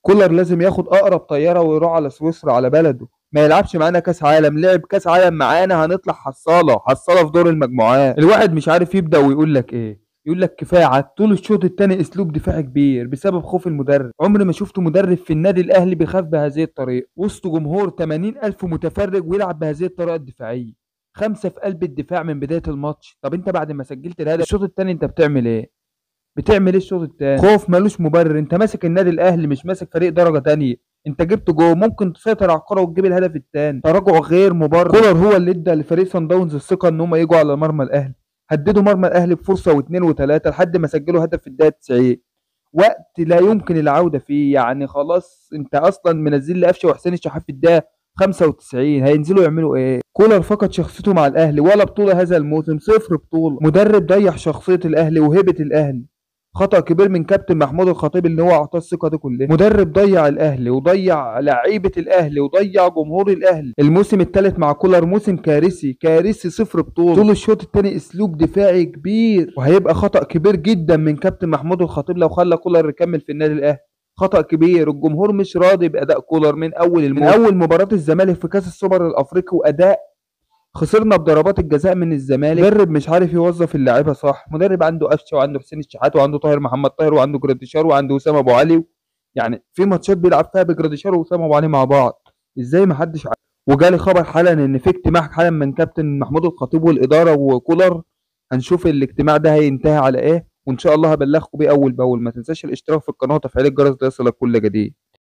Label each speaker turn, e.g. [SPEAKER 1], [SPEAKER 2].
[SPEAKER 1] كولر لازم ياخد اقرب طياره ويروح على سويسرا على بلده، ما يلعبش معانا كاس عالم. لعب كاس عالم معانا هنطلع حصاله حصاله في دور المجموعات. الواحد مش عارف يبدا ويقول لك ايه. يقول لك كفايه طول الشوط الثاني اسلوب دفاعي كبير بسبب خوف المدرب. عمري ما شفت مدرب في النادي الاهلي بيخاف بهذه الطريقه وسط جمهور 80,000 متفرج ويلعب بهذه الطريقه الدفاعيه. خمسه في قلب الدفاع من بدايه الماتش. طب انت بعد ما سجلت الهدف الشوط الثاني انت بتعمل ايه؟ بتعمل ايه الشوط التاني؟ خوف ملوش مبرر. انت ماسك النادي الاهلي مش ماسك فريق درجه تانية. انت جبت جول ممكن تسيطر على الكره وتجيب الهدف التاني. تراجع غير مبرر. كولر هو اللي ادى لفريق سان داونز الثقه ان هم يجوا على مرمى الاهلي. هددوا مرمى الاهلي بفرصه واثنين وثلاثه لحد ما سجلوا هدف في الدقيقه 90. وقت لا يمكن العوده فيه. يعني خلاص انت اصلا منزل لي قفشه وحسين الشحات في الدقيقه 95. هينزلوا يعملوا ايه؟ كولر فقد شخصيته مع الاهلي. ولا بطوله هذا الموسم، صفر بطوله. مدرب ضيع شخصيه الاهلي وهيبه الاهلي. خطأ كبير من كابتن محمود الخطيب ان هو اعطاه الثقه دي كلها. مدرب ضيع الاهلي وضيع لعيبه الاهلي وضيع جمهور الاهلي. الموسم الثالث مع كولر موسم كارثي كارثي، صفر بطوله. طول الشوط الثاني اسلوب دفاعي كبير، وهيبقى خطأ كبير جدا من كابتن محمود الخطيب لو خلى كولر يكمل في النادي الاهلي. خطأ كبير. الجمهور مش راضي باداء كولر من اول الموسم. من اول مباراه الزمالك في كاس السوبر الافريقي واداء خسرنا بضربات الجزاء من الزمالك. مدرب مش عارف يوظف اللعيبه صح. مدرب عنده قفشه وعنده حسين الشحات وعنده طاهر محمد طاهر وعنده جراديشار وعنده وسام ابو علي. يعني في ماتشات بيلعب فيها بجراديشار ووسام ابو علي مع بعض. ازاي ما حدش عارف. وجالي خبر حالا ان في اجتماع حالا من كابتن محمود الخطيب والاداره وكولر. هنشوف الاجتماع ده هينتهي على ايه، وان شاء الله هبلغكم بيه اول باول. ما تنساش الاشتراك في القناه وتفعيل الجرس ليصلك كل جديد.